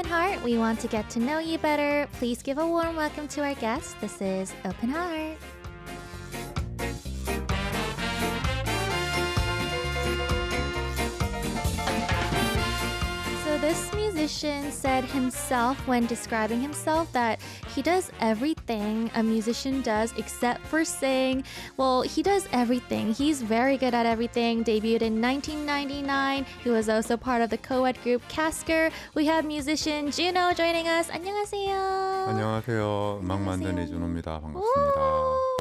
Open Heart, we want to get to know you better. Please give a warm welcome to our guest. This is Open Heart. So this musician said himself when describing himself that he does everything a musician does except for sing. Well, he does everything. He's very good at everything. Debuted in 1999. He was also part of the co-ed group Casker. We have musician Juno joining us. 안녕하세요. 안녕하세요. 음악 만드는 이준호입니다. 반갑습니다.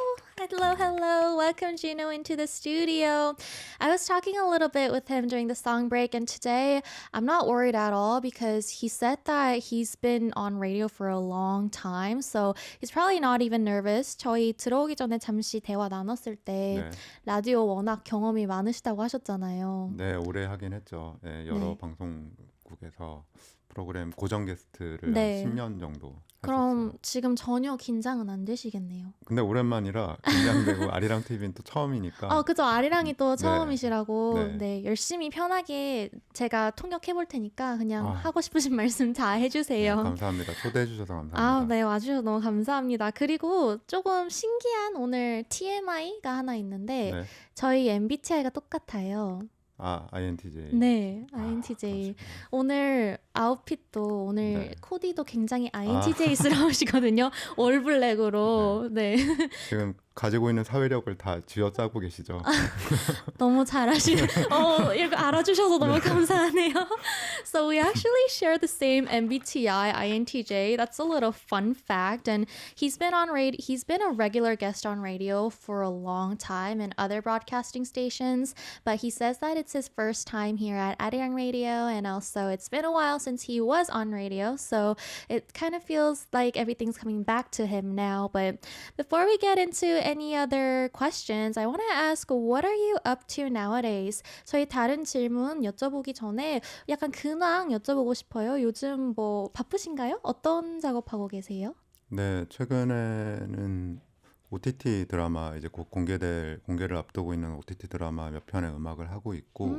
Hello. Welcome, Juno, into the studio. I was talking a little bit with him during the song break, and today I'm not worried at all because he said that he's been on radio for a long time, so he's probably not even nervous. 저희 들어오기 전에 잠시 대화 나눴을 때 라디오 워낙 경험이 많으시다고 하셨잖아요. 네, 오래 하긴 했죠. 네, 여러 방송국에서 프로그램 고정 게스트를 한 10년 정도 그럼 했었어요. 지금 전혀 긴장은 안 되시겠네요. 근데 오랜만이라 긴장되고 아리랑 TV는 또 처음이니까. 그죠. 아리랑이 또 네. 처음이시라고. 네. 열심히 편하게 제가 통역해 볼 테니까 그냥 하고 싶으신 말씀 다 해주세요. 네, 감사합니다. 초대해 주셔서 감사합니다. 네, 와주셔서 너무 감사합니다. 그리고 조금 신기한 오늘 TMI가 하나 있는데 저희 MBTI가 똑같아요. INTJ. 네, INTJ. 오늘 아웃핏도 오늘 코디도 굉장히 INTJ스러우시거든요. 올블랙으로. 네. 지금 가지고 있는 사회력을 다 쥐어짜고 계시죠? 너무 잘하시네요. 이렇게 알아주셔서 너무 감사하네요. So we actually share the same MBTI, INTJ. That's a little fun fact. And he's been a regular guest on radio for a long time in other broadcasting stations. But he says that it's his first time here at Arirang Radio, and also it's been a while since he was on radio. So it kind of feels like everything's coming back to him now. But before we get into any other questions, I want to ask, what are you up to nowadays? 저희 다른 질문 여쭤보기 전에 약간 근황 여쭤보고 싶어요. 요즘 뭐 바쁘신가요? 어떤 작업하고 계세요? 네, 최근에는 OTT 드라마 이제 곧 공개를 앞두고 있는 OTT 드라마 몇 편의 음악을 하고 있고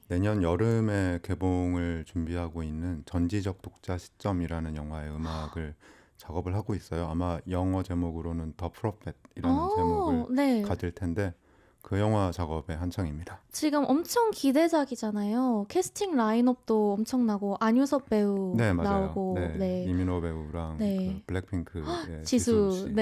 내년 여름에 개봉을 준비하고 있는 전지적 독자 시점이라는 영화의 음악을 작업을 하고 있어요. 아마 영어 제목으로는 The Prophet이라는 제목을 가질 텐데 그 영화 작업에 한창입니다. 지금 엄청 기대작이잖아요. 캐스팅 라인업도 엄청나고 안유섭 배우 나오고 이민호 배우랑 그 블랙핑크의 지수 씨.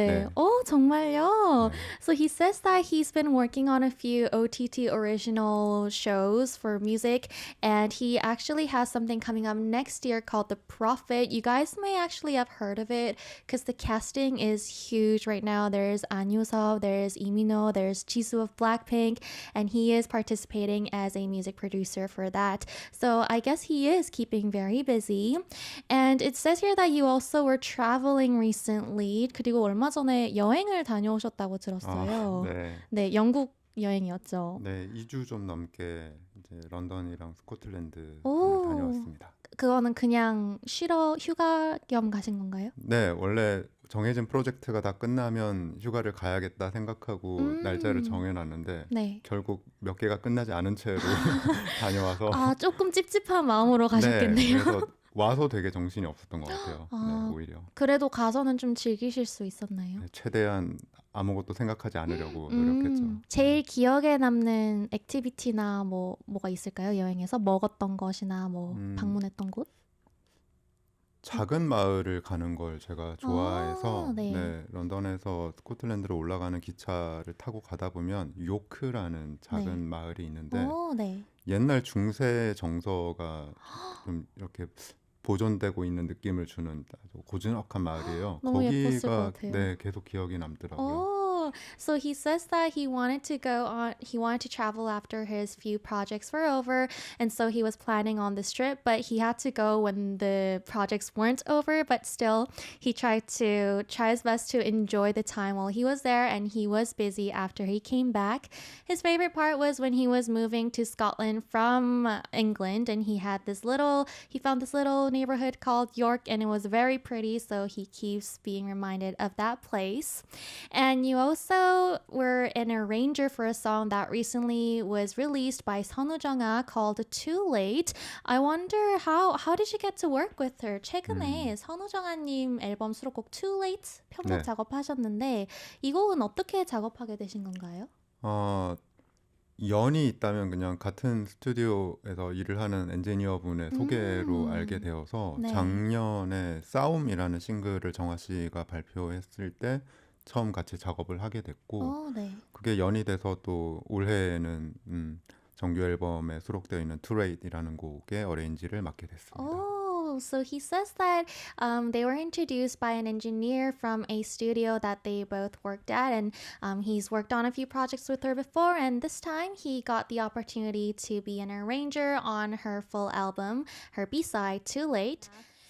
정말요? So he says that he's been working on a few OTT original shows for music, and he actually has something coming up next year called The Prophet. You guys may actually have heard of it because the casting is huge right now. There's 안유섭, there's 이민호, there's 지수 of Blackpink, and he is participating as a music producer for that. So I guess he is keeping very busy. And it says here that you also were traveling recently. 그리고 얼마 전에 여행을 다녀오셨다고 들었어요. 네, 영국 여행이었죠. 네, 2주 좀 넘게 이제 런던이랑 스코틀랜드 다녀왔습니다. 그거는 그냥 휴가 겸 가신 건가요? 네, 원래 정해진 프로젝트가 다 끝나면 휴가를 가야겠다 생각하고 날짜를 정해놨는데 결국 몇 개가 끝나지 않은 채로 다녀와서 조금 찝찝한 마음으로 가셨겠네요. 그래서 와서 되게 정신이 없었던 것 같아요. 오히려. 그래도 가서는 좀 즐기실 수 있었나요? 최대한 아무것도 생각하지 않으려고 노력했죠. 제일 기억에 남는 액티비티나 뭐가 있을까요? 여행에서 먹었던 것이나 방문했던 곳? 작은 마을을 가는 걸 제가 좋아해서 런던에서 스코틀랜드로 올라가는 기차를 타고 가다 보면 요크라는 작은 마을이 있는데 옛날 중세 정서가 좀 이렇게 보존되고 있는 느낌을 주는 아주 고즈넉한 마을이에요. 거기가 계속 기억이 남더라고요. So he says that he wanted to travel after his few projects were over, and so he was planning on this trip, but he had to go when the projects weren't over, but still he tried his best to enjoy the time while he was there, and he was busy after he came back. His favorite part was when he was moving to Scotland from England, and he found this little neighborhood called York, and it was very pretty, so he keeps being reminded of that place. And you also were an arranger for a song that recently was released by 선우 정아 called Too Late. I wonder how did you get to work with her? 최근에 선우 정아님 앨범 수록곡 Too Late 편곡 네. 작업하셨는데 이 곡은 어떻게 작업하게 되신 건가요? 연이 있다면 그냥 같은 스튜디오에서 일을 하는 엔지니어분의 소개로 알게 되어서 네. 작년에 싸움이라는 싱글을 정아 씨가 발표했을 때 처음 같이 작업을 하게 됐고 네. 그게 연이 돼서 또 올해에는 정규 앨범에 수록되어 있는 Too Late이라는 곡의 어레인지를 맡게 됐습니다. So he says that they were introduced by an engineer from a studio that they both worked at, and he's worked on a few projects with her before, and this time he got the opportunity to be an arranger on her full album, her B-side, Too Late.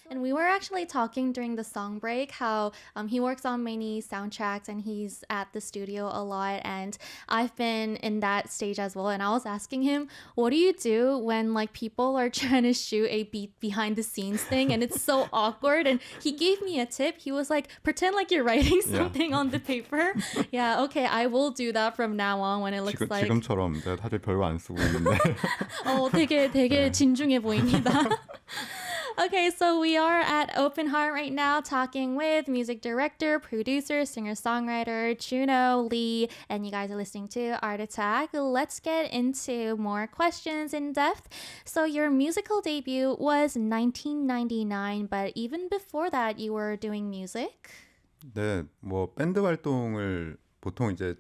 And we were actually talking during the song break how he works on many soundtracks and he's at the studio a lot. And I've been in that stage as well. And I was asking him, what do you do when like people are trying to shoot a behind the scenes thing and it's so awkward? And he gave me a tip. He was like, pretend like you're writing something on the paper. Yeah, okay, I will do that from now on when it looks like. 지금처럼 제가 사실 별거 안 쓰고 있는데. 되게 진중해 보입니다. Okay, so we are at Open Heart right now talking with music director, producer, singer-songwriter Juno Lee, and you guys are listening to Art Attack. Let's get into more questions in depth. So your musical debut was 1999, but even before that you were doing music? 네, 뭐 밴드 활동을 보통 이제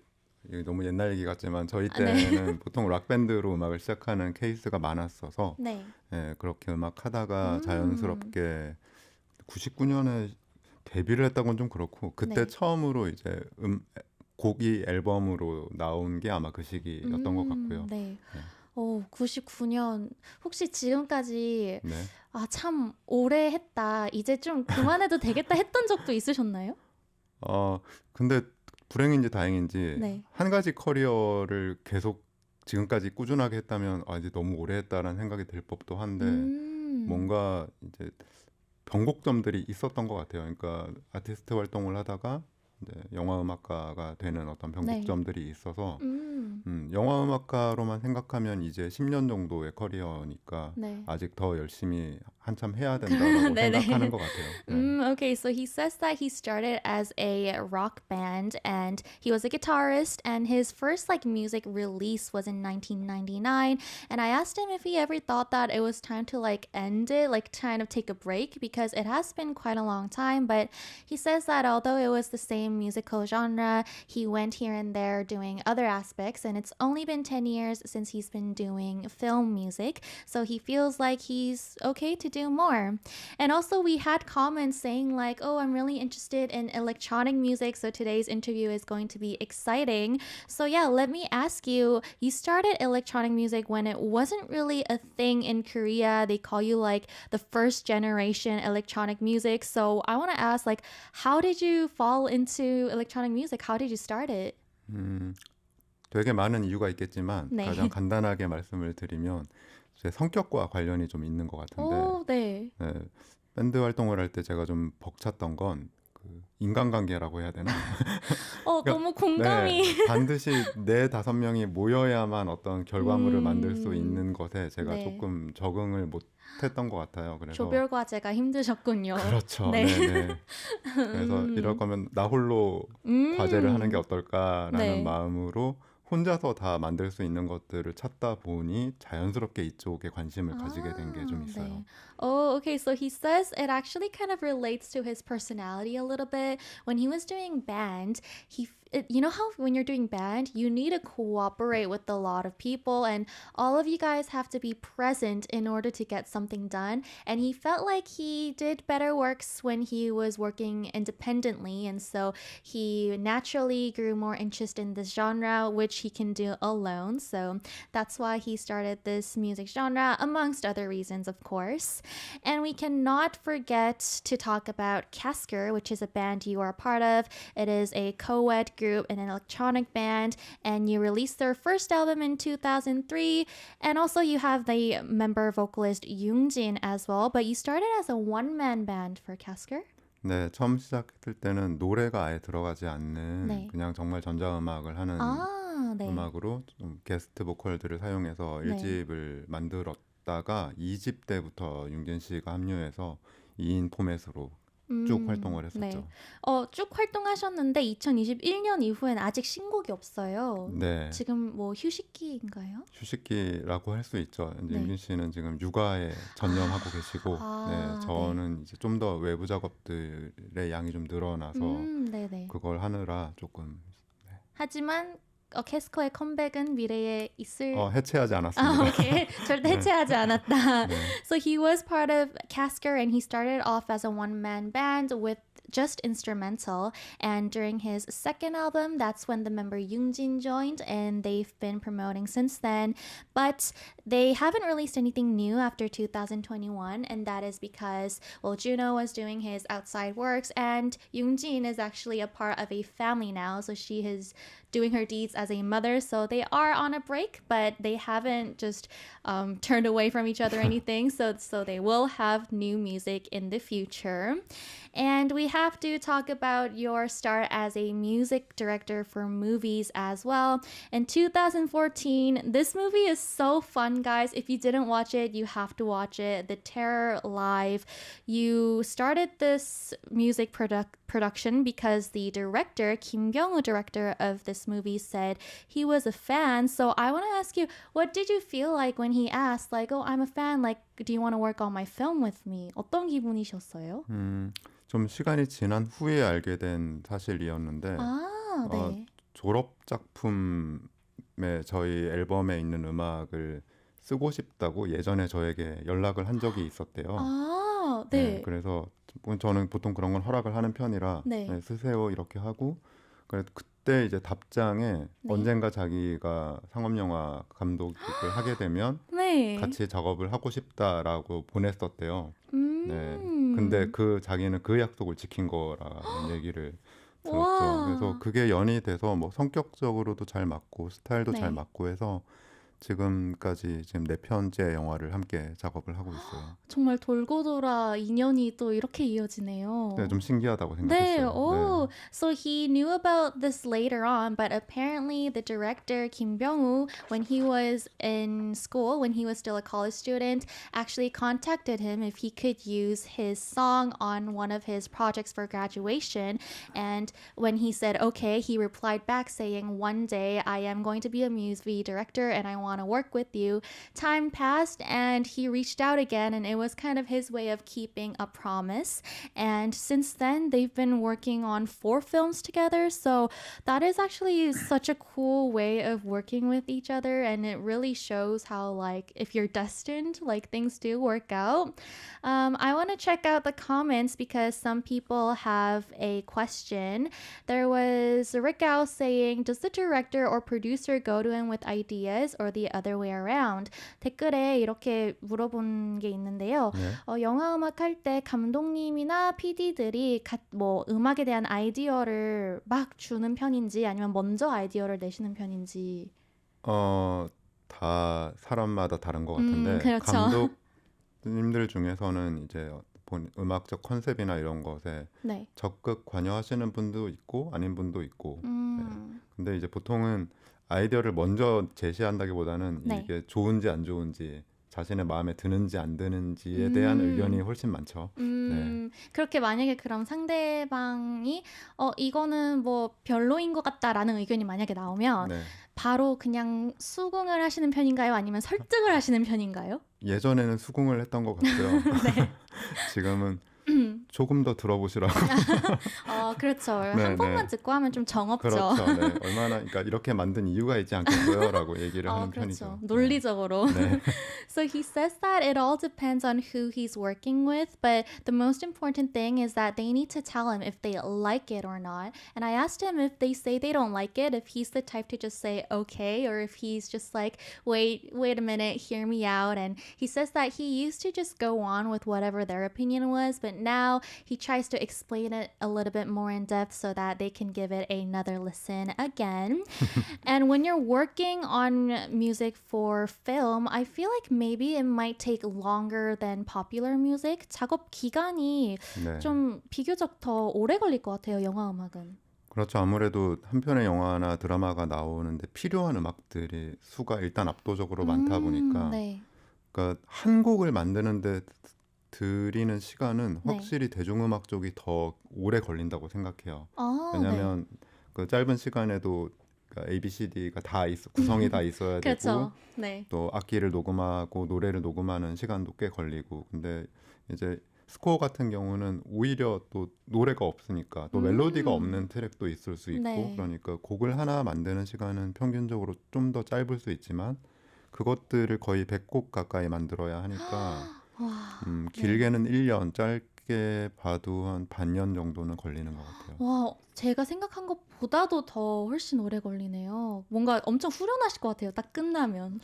너무 옛날 얘기 같지만 저희 때는 보통 락 밴드로 음악을 시작하는 케이스가 많았어서 예, 그렇게 음악 하다가 자연스럽게 99년에 데뷔를 했다고는 좀 그렇고 그때 처음으로 이제 곡이 앨범으로 나온 게 아마 그 시기였던 것 같고요. 네. 99년 혹시 지금까지 참 오래 했다. 이제 좀 그만해도 되겠다 했던 적도 있으셨나요? 근데 불행인지 다행인지 한 가지 커리어를 계속 지금까지 꾸준하게 했다면 이제 너무 오래 했다라는 생각이 들 법도 한데 뭔가 이제 변곡점들이 있었던 것 같아요. 그러니까 아티스트 활동을 하다가 이제 영화 음악가가 되는 어떤 변곡점들이 있어서 영화 음악가로만 생각하면 이제 10년 정도의 커리어니까 아직 더 열심히 한참 해야 된다고 생각하는 것 같아요. Okay, so he says that he started as a rock band and he was a guitarist and his first like music release was in 1999 and I asked him if he ever thought that it was time to like end it, like kind of take a break because it has been quite a long time, but he says that although it was the same musical genre, he went here and there doing other aspects and it's only been 10 years since he's been doing film music, so he feels like he's okay to do more. And also we had comments saying like, oh, I'm really interested in electronic music, so today's interview is going to be exciting. So yeah, let me ask you, you started electronic music when it wasn't really a thing in Korea. They call you like the first generation electronic music. So I want to ask like, how did you fall into electronic music? How did you start it? 되게 많은 이유가 있겠지만 가장 간단하게 말씀을 드리면 제 성격과 관련이 좀 있는 것 같은데 밴드 활동을 할 때 제가 좀 벅찼던 건 그 인간관계라고 해야 되나? 그러니까, 너무 공감이. 반드시 4-5명이 모여야만 어떤 결과물을 만들 수 있는 것에 제가 조금 적응을 못했던 것 같아요. 그래서 조별 과제가 힘드셨군요. 그렇죠. 그래서 이럴 거면 나 홀로 과제를 하는 게 어떨까라는 마음으로 혼자서 다 만들 수 있는 것들을 찾다 보니 자연스럽게 이쪽에 관심을 가지게 된 게 좀 있어요. Oh, okay. So he says it actually kind of relates to his personality a little bit. When he was doing band, you know how when you're doing band, you need to cooperate with a lot of people and all of you guys have to be present in order to get something done. And he felt like he did better works when he was working independently. And so he naturally grew more interest in this genre, which he can do alone. So that's why he started this music genre, amongst other reasons, of course. And we cannot forget to talk about Casker, which is a band you are a part of. It is a co-ed group and an electronic band, and you released their first album in 2003. And also you have the member vocalist Yoongjin as well, but you started as a one-man band for Casker? 네, 처음 시작했을 때는 노래가 아예 들어가지 않는 네. 그냥 정말 전자음악을 하는 네. 음악으로 좀 게스트 보컬들을 사용해서 네. 1집을 만들었다가 2집 때부터 융진 씨가 합류해서 2인 포맷으로 쭉 활동을 했었죠. 네. 쭉 활동하셨는데 2021년 이후엔 아직 신곡이 없어요. 네, 지금 뭐 휴식기인가요? 휴식기라고 할 수 있죠. 이제 네. 융진 씨는 지금 육아에 전념하고 계시고, 네, 네. 저는 이제 좀 더 외부 작업들의 양이 좀 늘어나서 네네. 그걸 하느라 조금 하지만 캐스커의 컴백은 미래에 있을 해체하지 않았습니다. 오케이. 절대 해체하지 않았다. 네. So he was part of Casker and he started off as a one-man band with just instrumental. And during his second album, that's when the member Yoongjin joined and they've been promoting since then. But they haven't released anything new after 2021 and that is because, well, Juno was doing his outside works and Yoongjin is actually a part of a family now. So she is doing her deeds as a mother. So they are on a break, but they haven't just turned away from each other or anything. So they will have new music in the future. And we have to talk about your start as a music director for movies as well. In 2014, this movie is so fun, guys. If you didn't watch it, you have to watch it. The Terror Live. You started this music production because the director, Kim Byung-woo, director of this movie, said he was a fan. So I want to ask you, what did you feel like when he asked, like, oh, I'm a fan, like, do you want to work on my film with me? 어떤 기분이셨어요? 좀 시간이 지난 후에 알게 된 사실이었는데 네. 졸업 작품에 저희 앨범에 있는 음악을 쓰고 싶다고 예전에 저에게 연락을 한 적이 있었대요. 네. 네, 그래서 저는 보통 그런 건 허락을 하는 편이라 네. 네, 쓰세요 이렇게 하고 그때 이제 답장에 언젠가 자기가 상업영화 감독을 하게 되면 네. 같이 작업을 하고 싶다라고 보냈었대요. 네. 근데 자기는 그 약속을 지킨 거라는 얘기를 들었죠. 와. 그래서 그게 연이 돼서 뭐 성격적으로도 잘 맞고 스타일도 네. 잘 맞고 해서 지금까지 지금 4편째 영화를 함께 작업을 하고 있어요. 정말 돌고 돌아 인연이 또 이렇게 이어지네요. 네, 좀 신기하다고 네, 생각했어요. oh, so he knew about this later on, but apparently the director Kim Byung-woo, when he was in school, when he was still a college student, actually contacted him if he could use his song on one of his projects for graduation. And when he said okay, he replied back saying, "One day I am going to be a movie director and I want to work with you." Time passed and he reached out again, and it was kind of his way of keeping a promise. And since then, they've been working on 4 films together. So that is actually such a cool way of working with each other. And it really shows how, like, if you're destined, like, things do work out. I want to check out the comments because some people have a question. There was Rick Gao saying, does the director or producer go to him with ideas or the other way around? 댓글에 이렇게 물어본 게 있는데요. 네. 영화 음악 할 때 감독님이나 PD들이 뭐 음악에 대한 아이디어를 막 주는 편인지 아니면 먼저 아이디어를 내시는 편인지. 다 사람마다 다른 것 같은데 그렇죠. 감독님들 중에서는 이제 음악적 컨셉이나 이런 것에 네. 적극 관여하시는 분도 있고 아닌 분도 있고 네. 근데 이제 보통은 아이디어를 먼저 제시한다기보다는 네. 이게 좋은지 안 좋은지 자신의 마음에 드는지 안 드는지에 대한 의견이 훨씬 많죠. 네. 그렇게 만약에 그럼 상대방이 이거는 뭐 별로인 것 같다라는 의견이 만약에 나오면 네. 바로 그냥 수긍을 하시는 편인가요? 아니면 설득을 하시는 편인가요? 예전에는 수긍을 했던 것 같고요. 네. 지금은 조금 더 들어보시라고. 그렇죠. 네, 한 번만 네. 듣고 하면 좀 정없죠. 그렇죠. 네. 얼마나 그러니까 이렇게 만든 이유가 있지 않겠어요라고 얘기를 하는 그렇죠. 편이죠. 논리적으로. 네. So he says that it all depends on who he's working with, but the most important thing is that they need to tell him if they like it or not. And I asked him if they say they don't like it, if he's the type to just say okay, or if he's just like, wait a minute, hear me out. And he says that he used to just go on with whatever their opinion was, but but now he tries to explain it a little bit more in depth so that they can give it another listen again. And when you're working on music for film, I feel like maybe it might take longer than popular music. 작업 기간이 네. 좀 비교적 더 오래 걸릴 것 같아요, 영화 음악은. 그렇죠. 아무래도 한 편의 영화나 드라마가 나오는데 필요한 음악들이 수가 일단 압도적으로 많다 보니까 네. 그러니까 한 곡을 만드는데 들이는 시간은 네. 확실히 대중음악 쪽이 더 오래 걸린다고 생각해요. 아, 왜냐하면 그 짧은 시간에도 그러니까 A, B, C, D가 다 구성이 다 있어야 되고 그렇죠. 네. 또 악기를 녹음하고 노래를 녹음하는 시간도 꽤 걸리고 근데 이제 스코어 같은 경우는 오히려 또 노래가 없으니까 또 멜로디가 없는 트랙도 있을 수 있고 네. 그러니까 곡을 하나 만드는 시간은 평균적으로 좀 더 짧을 수 있지만 그것들을 거의 100곡 가까이 만들어야 하니까 와, 길게는 1년, 짧게 봐도 한 반년 정도는 걸리는 것 같아요. 와, 제가 생각한 것보다도 더 훨씬 오래 걸리네요. 뭔가 엄청 후련하실 것 같아요. 딱 끝나면.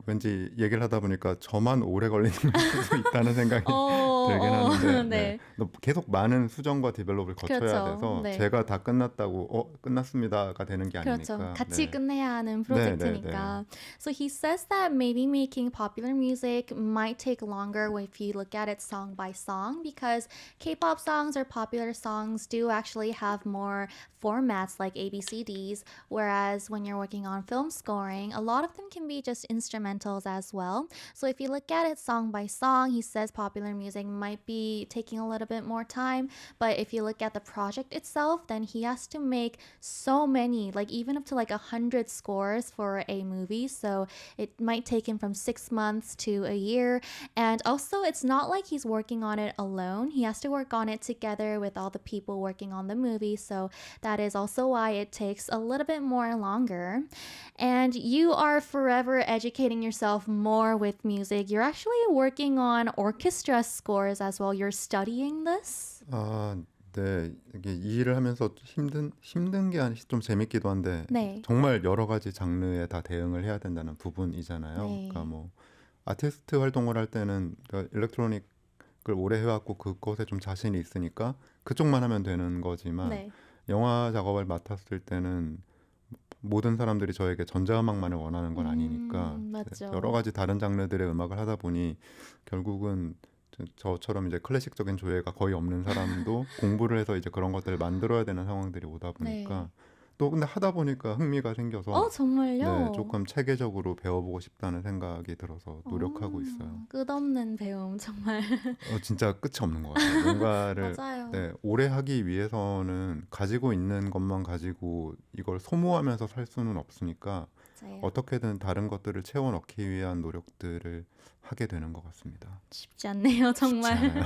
왠지 얘기를 하다 보니까 저만 오래 걸리는 걸 수도 있다는 생각이 들긴 하는데 네. 계속 많은 수정과 디벨롭을 거쳐야 그렇죠. 돼서 네. 제가 다 끝났다고 끝났습니다가 되는 게 그렇죠. 아니니까 같이 네. 끝내야 하는 네, 프로젝트니까. So he says that maybe making popular music might take longer if you look at it song by song because K-pop songs or popular songs do actually have more formats like ABCDs, whereas when you're working on film scoring, a lot of them can be just instrumentals as well. So if you look at it song by song, he says popular music might be taking a little bit more time, but if you look at the project itself, then he has to make so many, like even up to like 100 scores for a movie. So it might take him from 6 months to a year. And also, it's not like he's working on it alone. He has to work on it together with all the people working on the movie. So that is also why it takes a little bit more longer. And you are forever educating yourself more with music. You're actually working on orchestra scores as well. You're studying this? 아, 네. 이게 이 일을 하면서 힘든 게 아니라 좀 재밌기도 한데 네. 정말 여러 가지 장르에 다 대응을 해야 된다는 부분이잖아요. 네. 그러니까 뭐 아티스트 활동을 할 때는 그러니까 일렉트로닉을 오래 해왔고 그것에 좀 자신이 있으니까 그쪽만 하면 되는 거지만 네. 영화 작업을 맡았을 때는 모든 사람들이 저에게 전자음악만을 원하는 건 아니니까 맞죠. 여러 가지 다른 장르들의 음악을 하다 보니 결국은 저처럼 이제 클래식적인 조예가 거의 없는 사람도 공부를 해서 이제 그런 것들을 만들어야 되는 상황들이 오다 보니까 또 근데 하다 보니까 흥미가 생겨서 정말요? 네, 조금 체계적으로 배워보고 싶다는 생각이 들어서 노력하고 있어요. 끝없는 배움 정말. 진짜 끝이 없는 것 같아요. 뭔가를 맞아요. 네, 오래 하기 위해서는 가지고 있는 것만 가지고 이걸 소모하면서 살 수는 없으니까 맞아요. 어떻게든 다른 것들을 채워 넣기 위한 노력들을 하게 되는 것 같습니다. 쉽지 않네요, 정말. 쉽지 않아요.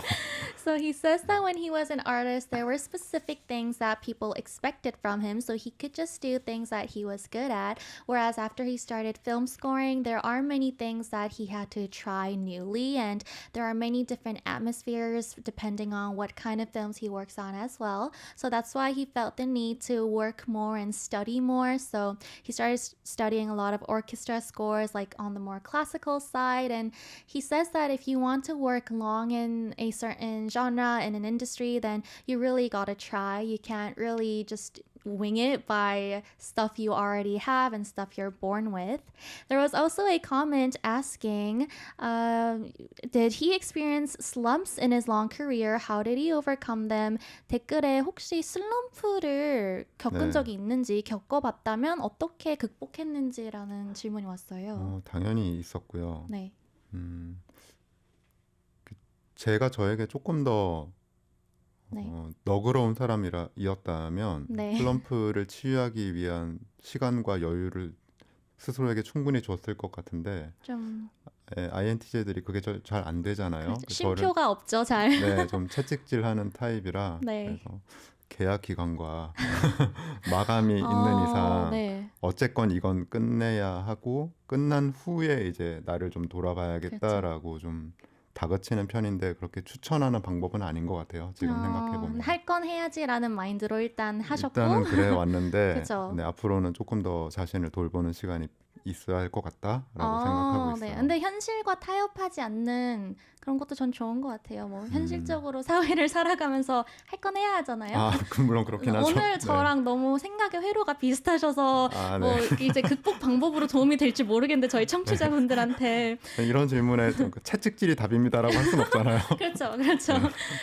So he says that when he was an artist, there were specific things that people expected from him, so he could just do things that he was good at. Whereas after he started film scoring, there are many things that he had to try newly, and there are many different atmospheres depending on what kind of films he works on as well. So that's why he felt the need to work more and study more. So he started studying a lot of orchestra scores, like on the more classical side, and he says that if you want to work long in a certain genre in an industry, then you really gotta try. You can't really just wing it by stuff you already have and stuff you're born with. There was also a comment asking, did he experience slumps in his long career? How did he overcome them? 댓글에 혹시 슬럼프를 겪은 네. 적이 있는지, 겪어봤다면 어떻게 극복했는지라는 질문이 왔어요. 당연히 있었고요. 네. 제가 저에게 조금 더 네. 너그러운 사람이었다면 네. 슬럼프를 치유하기 위한 시간과 여유를 스스로에게 충분히 줬을 것 같은데 좀 INTJ들이 그게 잘 안 되잖아요. 쉼표가 없죠, 잘. 네, 좀 채찍질하는 타입이라 네. 그래서 계약 기간과 마감이 있는 이상 네. 어쨌건 이건 끝내야 하고 끝난 후에 이제 나를 좀 돌아봐야겠다라고 좀 다그치는 편인데 그렇게 추천하는 방법은 아닌 것 같아요. 지금 생각해보면. 할 건 해야지라는 마인드로 일단 하셨고 일단은 그래 왔는데 그쵸. 네, 앞으로는 조금 더 자신을 돌보는 시간이 있어야 할 것 같다라고 생각하고 있어요. 네. 근데 현실과 타협하지 않는 그런 것도 전 좋은 것 같아요. 뭐 현실적으로 사회를 살아가면서 할 건 해야 하잖아요. 아, 물론 그렇긴 하죠. 오늘 저랑 너무 생각의 회로가 비슷하셔서 뭐 이제 극복 방법으로 도움이 될지 모르겠는데 저희 청취자분들한테 이런 질문에 좀 채찍질이 답입니다라고 할 수는 없잖아요. 그렇죠, 그렇죠.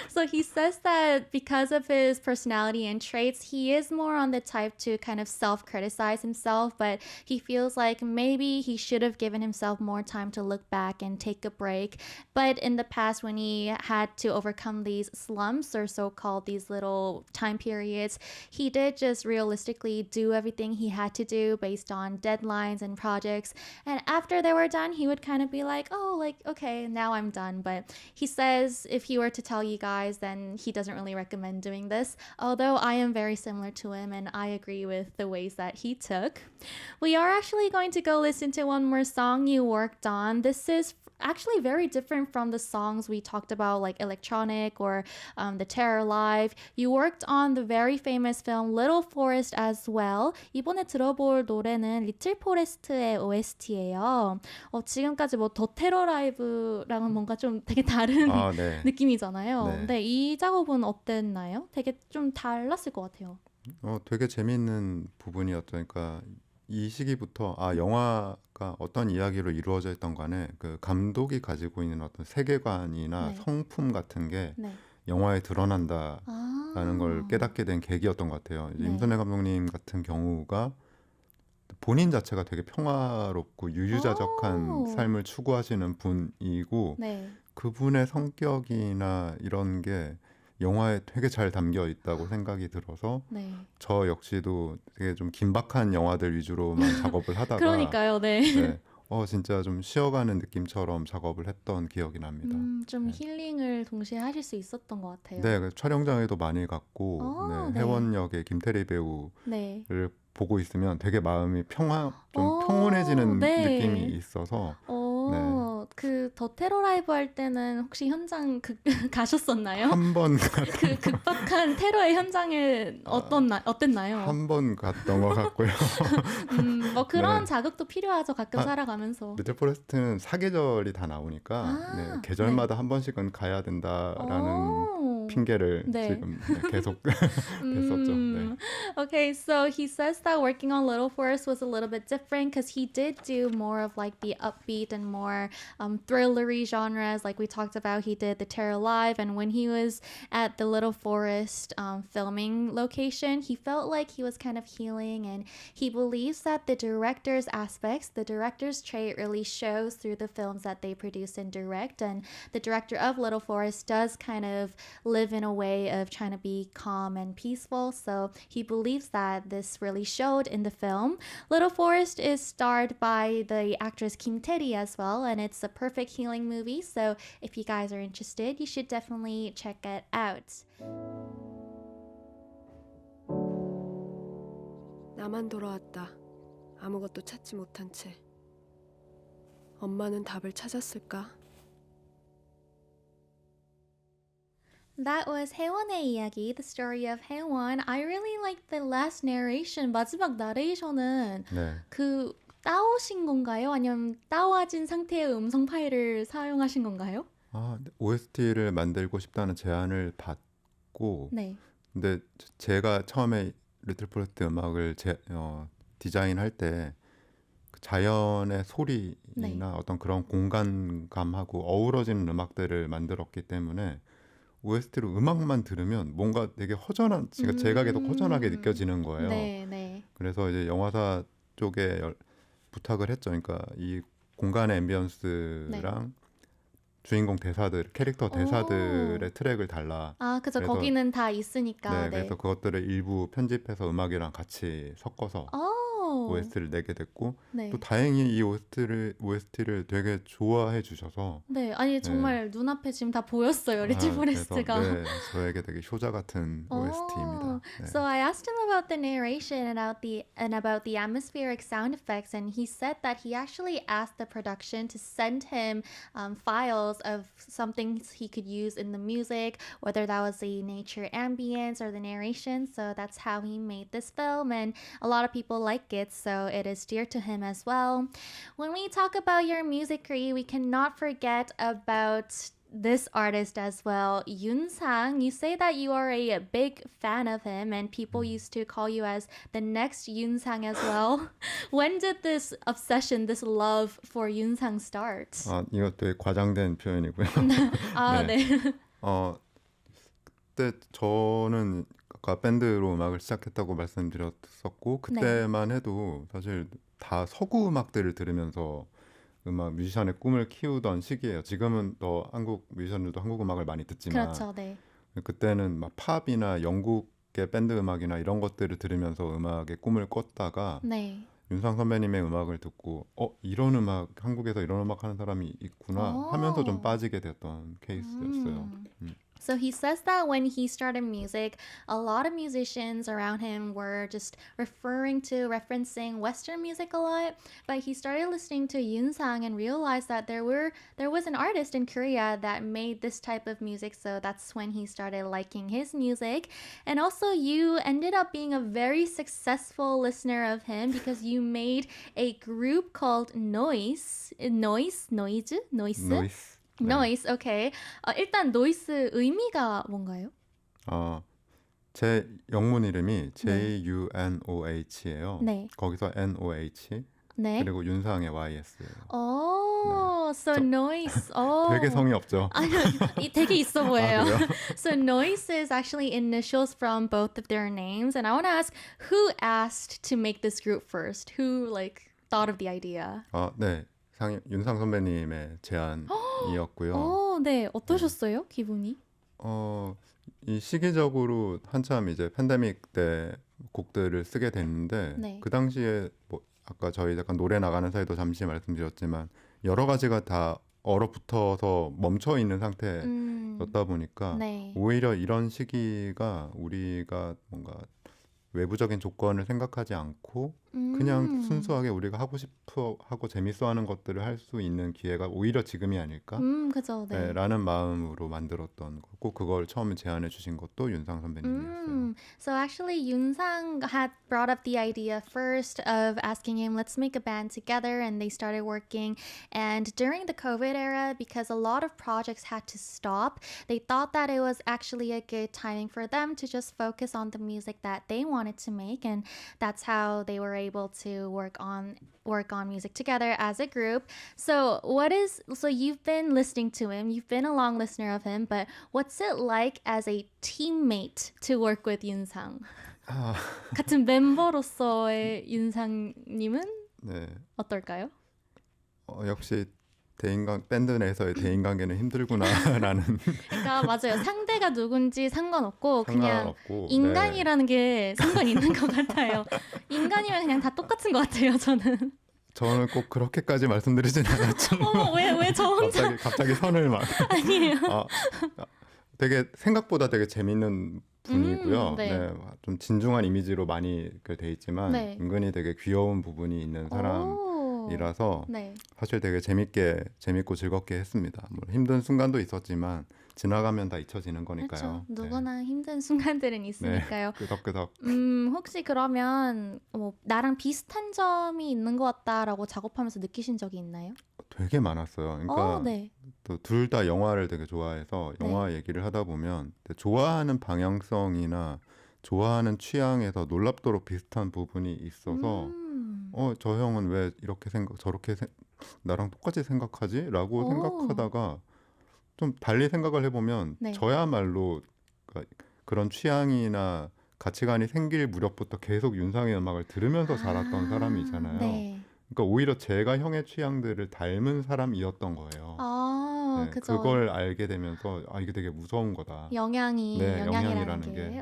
So he says that because of his personality and traits, he is more on the type to kind of self-criticize himself, but he feels like maybe he should have given himself more time to look back and take a break. But in the past, when he had to overcome these slumps or so-called these little time periods, he did just realistically do everything he had to do based on deadlines and projects. And after they were done, he would kind of be like, oh, like, okay, now I'm done. But he says if he were to tell you guys, then he doesn't really recommend doing this. Although I am very similar to him and I agree with the ways that he took. We are actually going to go listen to one more song you worked on. This is actually very different from the songs we talked about, like Electronic or The Terror Live. You worked on the very famous film Little Forest as well. 이번에 들어볼 노래는 Little Forest의 OST예요. 지금까지 뭐 더 테러 라이브랑은 뭔가 좀 되게 다른 느낌이잖아요. 네. 근데 이 작업은 어땠나요? 되게 좀 달랐을 것 같아요. 되게 재미있는 부분이었죠. 그러니까 이 시기부터 영화가 어떤 이야기로 이루어져 있던 간에 그 감독이 가지고 있는 어떤 세계관이나 성품 같은 게 영화에 드러난다라는 걸 깨닫게 된 계기였던 것 같아요. 임순애 감독님 같은 경우가 본인 자체가 되게 평화롭고 유유자적한 삶을 추구하시는 분이고 그분의 성격이나 이런 게 영화에 되게 잘 담겨 있다고 생각이 들어서 저 역시도 되게 좀 긴박한 영화들 위주로만 작업을 하다가 그러니까요, 진짜 좀 쉬어가는 느낌처럼 작업을 했던 기억이 납니다. 좀 힐링을 동시에 하실 수 있었던 것 같아요. 네, 촬영장에도 많이 갔고 해원역의 김태리 배우를 보고 있으면 되게 마음이 평온해지는 느낌이 있어서 그 더 테러 라이브 할 때는 혹시 현장 가셨었나요? 한 번 그 급박한 테러의 현장에 어땠나요? 한 번 갔던 것 같고요. 뭐 그런 자극도 필요하죠. 가끔 살아가면서. 리틀 포레스트는 사계절이 다 나오니까 계절마다 한 번씩은 가야 된다라는 핑계를 지금 계속 했었죠. Okay, so he says that working on Little Forest was a little bit different because he did do more of like the upbeat and more thrillery genres. Like we talked about, he did The Terror Live, and when he was at the Little Forest filming location, he felt like he was kind of healing, and he believes that the director's aspects, the director's trait really shows through the films that they produce and direct, and the director of Little Forest does kind of live in a way of trying to be calm and peaceful, so he believes that this really showed in the film. Little Forest is starred by the actress Kim Tae-ri as well, and it's a perfect healing movie, so if you guys are interested, you should definitely check it out. 나만 돌아왔다. 아무것도 찾지 못한 채. 엄마는 답을 찾았을까? That was 혜원의 이야기, the story of 혜원. I really liked the last narration. 마지막 나레이션은 그 따오신 건가요? 아니면 따와진 상태의 음성 파일을 사용하신 건가요? OST를 만들고 싶다는 제안을 받고 근데 제가 처음에 리틀 포레스트 음악을 디자인할 때 자연의 소리나 어떤 그런 공간감하고 어우러지는 음악들을 만들었기 때문에 OST로 음악만 들으면 뭔가 되게 허전한, 제가 계속 허전하게 느껴지는 거예요. 그래서 이제 영화사 쪽에 부탁을 했죠. 그러니까 이 공간의 앰비언스랑 주인공 대사들, 캐릭터 대사들의 트랙을 달라. 그죠. 거기는 다 있으니까. 그래서 그것들을 일부 편집해서 음악이랑 같이 섞어서 OST를 내게 됐고 또 다행히 이 OST를 되게 좋아해 주셔서 아니 정말 눈앞에 지금 다 보였어요. 리틀 포레스트가. 저에게 되게 효자 같은 OST입니다. So I asked him about the narration and about the atmospheric sound effects, and he said that he actually asked the production to send him files of some things he could use in the music, whether that was the nature ambience or the narration. So that's how he made this film, and a lot of people like it. it, so it is dear to him as well. When we talk about your music career, we cannot forget about this artist as well, Yoon Sang. You say that you are a big fan of him and people used to call you as the next Yoon Sang as well. When did this obsession, this love for Yoon Sang start? 이거 되게 과장된 표현이고요. 네. 그때 저는 아까 밴드로 음악을 시작했다고 말씀드렸었고 그때만 해도 사실 다 서구 음악들을 들으면서 뮤지션의 꿈을 키우던 시기예요. 지금은 더 한국 뮤지션들도 한국 음악을 많이 듣지만 그렇죠, 네. 그때는 막 팝이나 영국의 밴드 음악이나 이런 것들을 들으면서 음악의 꿈을 꿨다가 네. 윤상 선배님의 음악을 듣고 이런 음악, 한국에서 이런 음악 하는 사람이 있구나 하면서 좀 빠지게 됐던 케이스였어요. So he says that when he started music, a lot of musicians around him were just referencing Western music a lot. But he started listening to Yoon Sang and realized that there was an artist in Korea that made this type of music. So that's when he started liking his music. And also you ended up being a very successful listener of him because you made a group called Noise. Noise? Noise, okay. 일단 noise 의미가 뭔가요? 제 영문 이름이 JUNOH예요. 네. 거기서 NOH 네. 그리고 윤상의 YS예요. So noise. 되게 성의 없죠? 아니요, 되게 있어 보여요. 그래요? So noise is actually initials from both of their names, and I want to ask, who asked to make this group first? Who thought of the idea? 네. 윤상 선배님의 제안이었고요. 네. 어떠셨어요? 기분이? 이 시기적으로 한참 이제 팬데믹 때 곡들을 쓰게 됐는데 네. 그 당시에 아까 저희 약간 노래 나가는 사이도 잠시 말씀드렸지만 여러 가지가 다 얼어붙어서 멈춰 있는 상태였다 보니까 네. 오히려 이런 시기가 우리가 뭔가 외부적인 조건을 생각하지 않고 그냥 순수하게 우리가 하고 싶어 하고 재밌어 하는 것들을 할 수 있는 기회가 오히려 지금이 아닐까? 그죠, 네. 라는 마음으로 만들었던 거고 그걸 처음에 제안해 주신 것도 윤상 선배님이었어요. So actually Yoon Sang had brought up the idea first of asking him, let's make a band together, and they started working. And during the COVID era, because a lot of projects had to stop, they thought that it was actually a good timing for them to just focus on the music that they wanted to make, and that's how they were able to work on music together as a group. So you've been listening to him, you've been a long listener of him, but what's it like as a teammate to work with 윤상? 같은 멤버로서의 윤상님은 네. 어떨까요? 역시 밴드 내에서의 대인관계는 힘들구나라는. 그러니까 맞아요. 상대가 누군지 상관없고 그냥 인간이라는 게 상관 있는 것 같아요. 인간이면 그냥 다 똑같은 것 같아요. 저는 꼭 그렇게까지 말씀드리진 않았지만. 왜 저 혼자 갑자기 선을 막. 아니에요. 생각보다 되게 재밌는 분이고요. 네. 좀 진중한 이미지로 많이 돼 있지만 네. 은근히 되게 귀여운 부분이 있는 사람이라서 네. 사실 되게 재밌고 즐겁게 했습니다. 힘든 순간도 있었지만 지나가면 다 잊혀지는 거니까요. 그렇죠. 누구나 힘든 순간들은 있으니까요. 네, 끄덕끄덕. 혹시 그러면 나랑 비슷한 점이 있는 것 같다라고 작업하면서 느끼신 적이 있나요? 되게 많았어요. 그러니까 네. 또 둘 다 영화를 되게 좋아해서 영화 얘기를 하다 보면 좋아하는 방향성이나 좋아하는 취향에서 놀랍도록 비슷한 부분이 있어서 저 형은 왜 이렇게 저렇게 나랑 똑같이 생각하지? 라고 생각하다가 좀 달리 생각을 해보면 네. 저야말로 그런 취향이나 가치관이 생길 무렵부터 계속 윤상의 음악을 들으면서 자랐던 사람이잖아요. 네. 그러니까 오히려 제가 형의 취향들을 닮은 사람이었던 거예요. 네, 그죠. 그걸 알게 되면서 이게 되게 무서운 거다. 영향이라는 게. 네.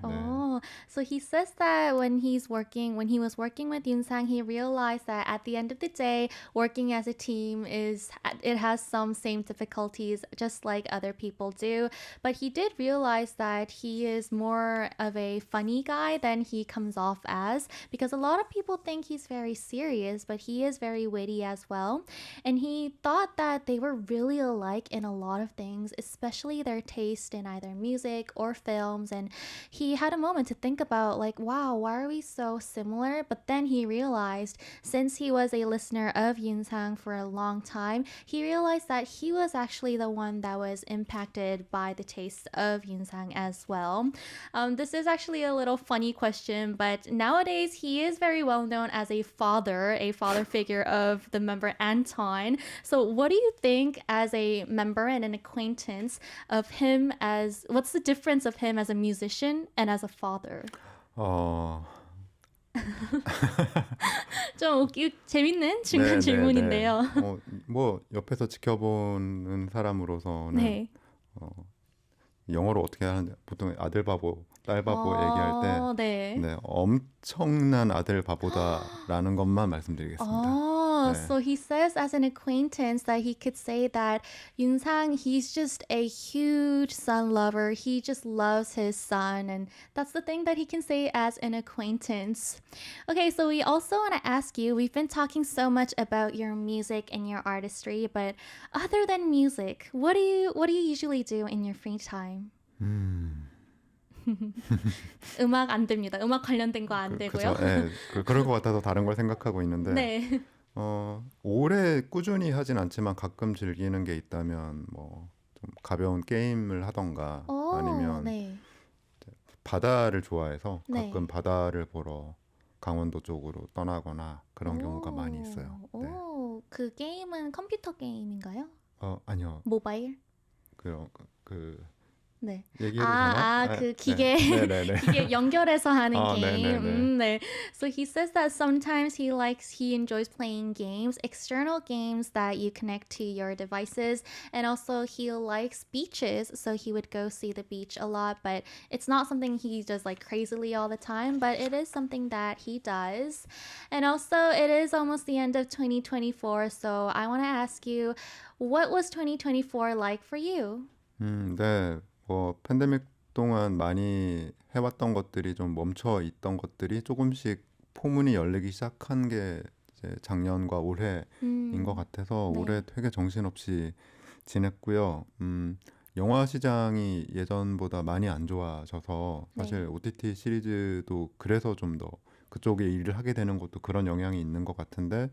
So he says that when he was working with Yoon Sang, he realized that at the end of the day, working as a team it has some same difficulties, just like other people do. But he did realize that he is more of a funny guy than he comes off as, because a lot of people think he's very serious, but he is very witty as well. And he thought that they were really alike in a lot of things, especially their taste in either music or films. And he had a moment to think about like, wow, why are we so similar? But then he realized, since he was a listener of Yoonsang for a long time, he realized that he was actually the one that was impacted by the taste of Yoonsang as well. This is actually a little funny question, but nowadays he is very well known as a father figure of the member Anton. So what do you think as a member and an acquaintance of him as, what's the difference of him as a musician and as a father? 좀 재밌는 중간 질문인데요. 뭐 옆에서 지켜보는 사람으로서는 네. 영어로 어떻게 하는지 보통 아들 바보, 딸 바보 얘기할 때 네. 네, 엄청난 아들 바보다라는 것만 말씀드리겠습니다. 네. So he says as an acquaintance that he could say that Yoonsang, he's just a huge son lover. He just loves his son, and that's the thing that he can say as an acquaintance. Okay, so we also want to ask you, we've been talking so much about your music and your artistry, but other than music, what do you usually do in your free time? 음악 안 됩니다. 음악 관련된 거 안 되고요. 네, 그럴 것 같아서 다른 걸 생각하고 있는데 네. 오래 꾸준히 하진 않지만 가끔 즐기는 게 있다면 뭐 좀 가벼운 게임을 하던가 아니면 네. 바다를 좋아해서 네. 가끔 바다를 보러 강원도 쪽으로 떠나거나 그런 경우가 많이 있어요. 네. 그 게임은 컴퓨터 게임인가요? 아니요. 모바일? 네. 얘기해도 되나? 그 기계, 네. 기계 연결해서 하는 게임. 네. So he says that sometimes he enjoys playing games, external games that you connect to your devices, and also he likes beaches, so he would go see the beach a lot, but it's not something he does like crazily all the time, but it is something that he does. And also it is almost the end of 2024, so I want to ask you, what was 2024 like for you? 네. 뭐 팬데믹 동안 많이 해왔던 것들이 좀 멈춰 있던 것들이 조금씩 포문이 열리기 시작한 게 이제 작년과 올해인 것 같아서 네. 올해 되게 정신없이 지냈고요. 영화 시장이 예전보다 많이 안 좋아져서 사실 네. OTT 시리즈도 그래서 좀 더 그쪽에 일을 하게 되는 것도 그런 영향이 있는 것 같은데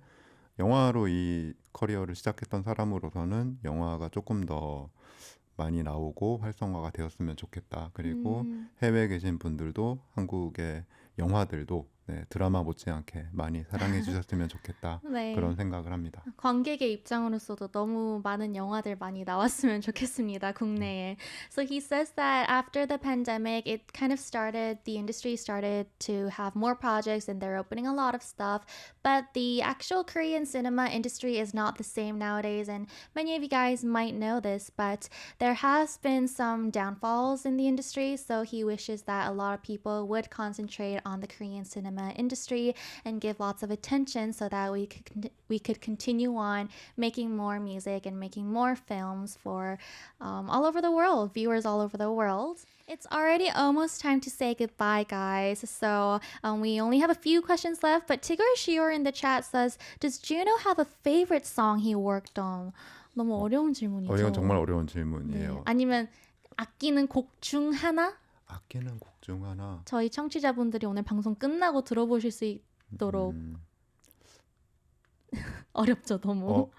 영화로 이 커리어를 시작했던 사람으로서는 영화가 조금 더 많이 나오고 활성화가 되었으면 좋겠다. 그리고 해외에 계신 분들도 한국의 영화들도 네, 드라마 못지않게 많이 사랑해 주셨으면 좋겠다. 네. 그런 생각을 합니다. 관객의 입장으로서도 너무 많은 영화들 많이 나왔으면 좋겠습니다, 국내에. So he says that after the pandemic, it kind of started, the industry started to have more projects and they're opening a lot of stuff. But the actual Korean cinema industry is not the same nowadays. And many of you guys might know this, but there has been some downfalls in the industry. So he wishes that a lot of people would concentrate on the Korean cinema industry and give lots of attention so that we could continue on making more music and making more films for all over the world, viewers all over the world. It's already almost time to say goodbye, guys. So we only have a few questions left, but Tigger Shior in the chat says, does Juno have a favorite song he worked on? 너무 어려운 질문이죠. 이건 정말 어려운 질문이에요. 네. 아니면 아끼는 곡 중 하나? 아끼는 곡 중 하나. 저희 청취자분들이 오늘 방송 끝나고 들어보실 수 있도록 어렵죠, 너무.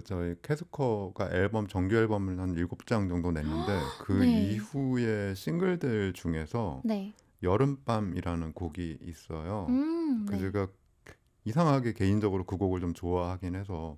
저희 캐스커가 정규 앨범을 한 7장 정도 냈는데 그 네. 이후에 싱글들 중에서 네. 여름밤이라는 곡이 있어요. 네. 제가 이상하게 개인적으로 그 곡을 좀 좋아하긴 해서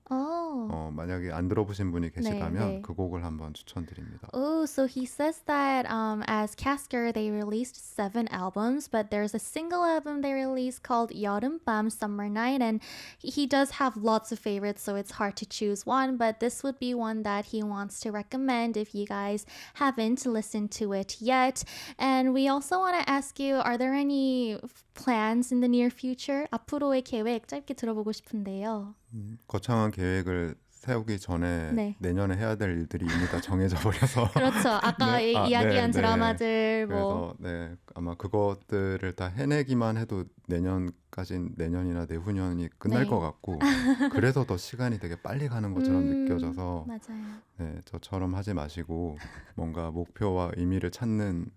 만약에 안 들어보신 분이 계시다면 네. 그 곡을 한번 추천드립니다. Oh, so he says that as Casker, they released 7 albums, but there's a single album they released called 여름밤, Summer Night, and he does have lots of favorites, so it's hard to choose one, but this would be one that he wants to recommend if you guys haven't listened to it yet. And we also want to ask you, are there any plans in the near future? 앞으로의 계획 짧게 들어보고 싶은데요. 거창한 계획을 세우기 전에 네. 내년에 해야 될 일들이 이미 다 정해져 버려서 그렇죠. 아까 네. 이야기한 네. 드라마들 그래서 네, 아마 그것들을 다 해내기만 해도 내년이나 내후년이 끝날 네. 것 같고 그래서 더 시간이 되게 빨리 가는 것처럼 느껴져서 맞아요. 네, 저처럼 하지 마시고 뭔가 목표와 의미를 찾는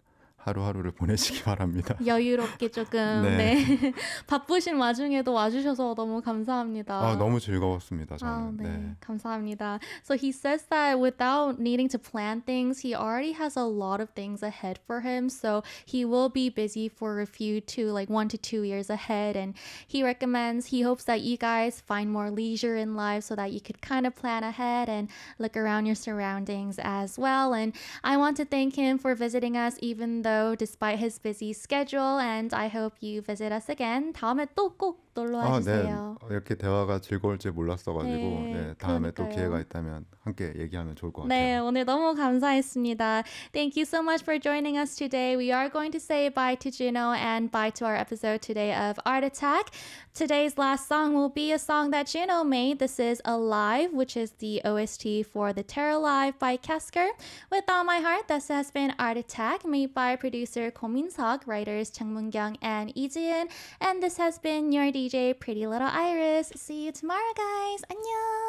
하루하루를 보내시기 바랍니다. 여유롭게 조금 네. 네. 바쁘신 와중에도 와주셔서 너무 감사합니다. 너무 즐거웠습니다. 저는. 네. 네. 감사합니다. So he says that without needing to plan things, he already has a lot of things ahead for him. So he will be busy for a few to like 1 to 2 years ahead. And he hopes that you guys find more leisure in life so that you could kind of plan ahead and look around your surroundings as well. And I want to thank him for visiting us even though despite his busy schedule. And I hope you visit us again. 다음에 또 꼭 놀러 와주세요. 네. 이렇게 대화가 즐거울 줄 몰랐어가지고 네, 다음에 또 그러니까요. 기회가 있다면 함께 얘기하면 좋을 것 네, 같아요. 오늘 너무 감사했습니다. Thank you so much for joining us today. We are going to say bye to Juno and bye to our episode today of Art Attack. Today's last song will be a song that Juno made. This is Alive, which is the OST for The Terror Live by Kesker. With all my heart, this has been Art Attack, made by producer Ko Min-seok, writers Chung Moon-kyung and Lee Ji-eun. And this has been your DJ, Pretty Little Iris. See you tomorrow, guys. 안녕!